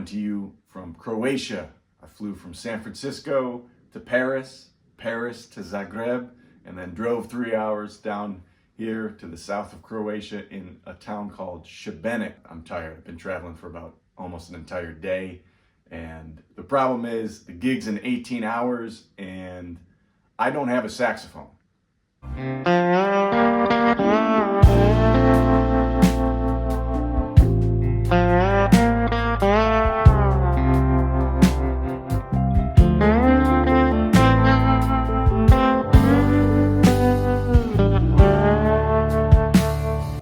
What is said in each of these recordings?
coming to you from Croatia. I flew from San Francisco to Paris, Paris to Zagreb, and then drove 3 hours down here to the south of Croatia in a town called Šibenik. I'm tired. I've been traveling for about almost an entire day. And the problem is the gig's in 18 hours and I don't have a saxophone.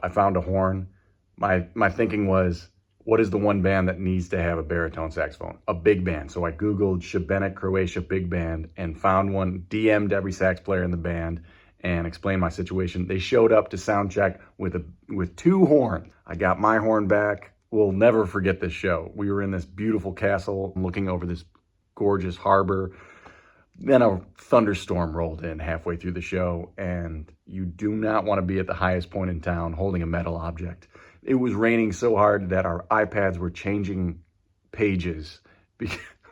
I found a horn. My thinking was, what is the one band that needs to have a baritone saxophone? A big band. So I Googled Šibenik, Croatia big band and found one, DM'd every sax player in the band and explained my situation. They showed up to sound check with two horns. I got my horn back. We'll never forget this show. We were in this beautiful castle looking over this gorgeous harbor. Then a thunderstorm rolled in halfway through the show, and you do not want to be at the highest point in town holding a metal object. It was raining so hard that our iPads were changing pages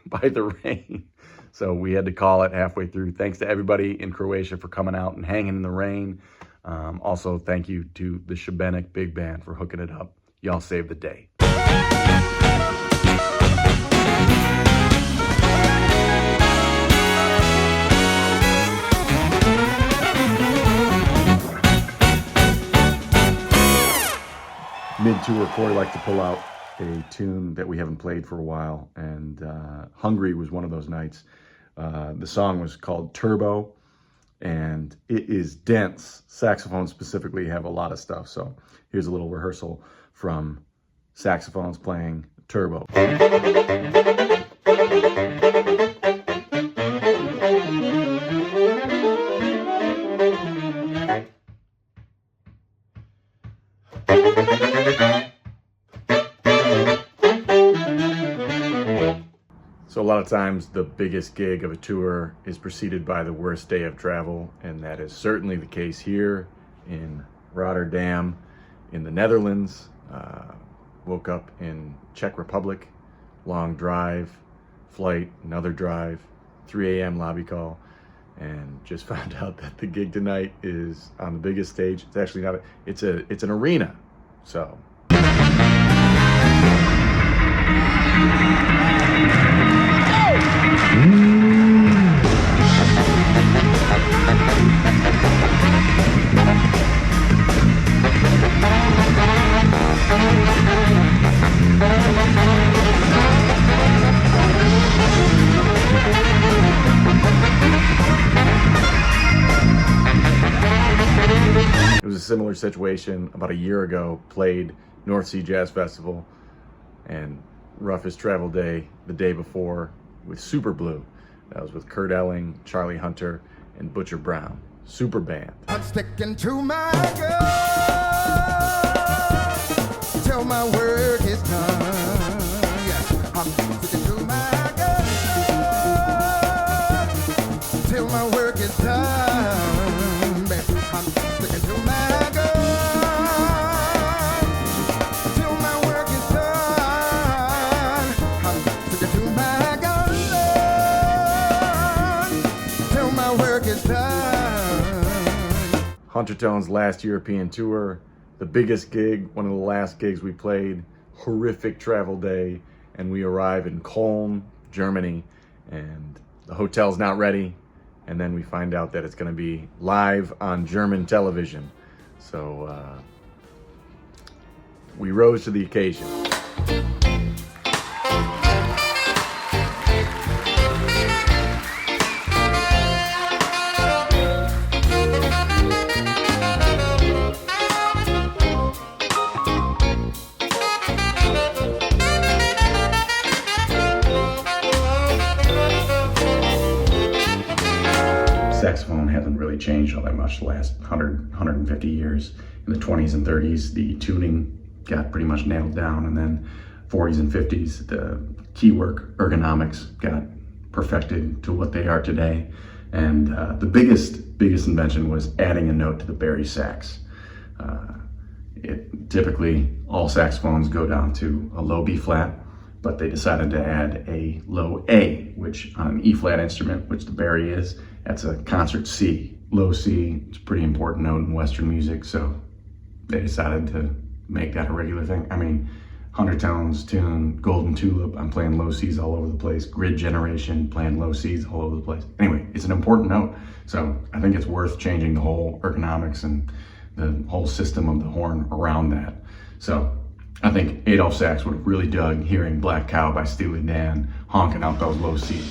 by the rain. So we had to call it halfway through. Thanks to everybody in Croatia for coming out and hanging in the rain. Also, thank you to the Šibenik Big Band for hooking it up. Y'all saved the day. Mid-tour, Cory liked to pull out a tune that we haven't played for a while, and Hungry was one of those nights. The song was called Turbo, and it is dense. Saxophones specifically have a lot of stuff, so here's a little rehearsal from saxophones playing Turbo. So a lot of times the biggest gig of a tour is preceded by the worst day of travel, and that is certainly the case here in Rotterdam in the Netherlands. Woke up in Czech Republic, long drive, flight, another drive, 3 a.m. lobby call, and just found out that the gig tonight is on the biggest stage. It's actually not, it's an arena, so. It was a similar situation about a year ago. Played North Sea Jazz Festival and roughest travel day the day before with Superblue. That was with Kurt Elling, Charlie Hunter, and Butcher Brown. Super band. I'm sticking to my girl till my work is done. Yes, I'm sticking to my girl till my work is done. Baby, I'm sticking to my girl till my work is done. I'm sticking to my girl till my work is done. Huntertones' last European tour, the biggest gig, one of the last gigs we played, horrific travel day, and we arrive in Cologne, Germany, and the hotel's not ready, and then we find out that it's going to be live on German television. So we rose to the occasion. Saxophone hasn't really changed all that much the last 150 years. In the 20s and 30s, the tuning got pretty much nailed down, and then 40s and 50s, the keywork ergonomics got perfected to what they are today. And the biggest invention was adding a note to the Bari sax. Typically, all saxophones go down to a low B flat, but they decided to add a low A, which on an E flat instrument, which the Bari is, that's a concert C. Low C, it's a pretty important note in Western music, so they decided to make that a regular thing. I mean, Huntertones tune, Golden Tulip, I'm playing low Cs all over the place. Grid Generation, playing low Cs all over the place. Anyway, it's an important note, so I think it's worth changing the whole ergonomics and the whole system of the horn around that. So I think Adolph Sax would have really dug hearing Black Cow by Steely Dan honking out those low Cs.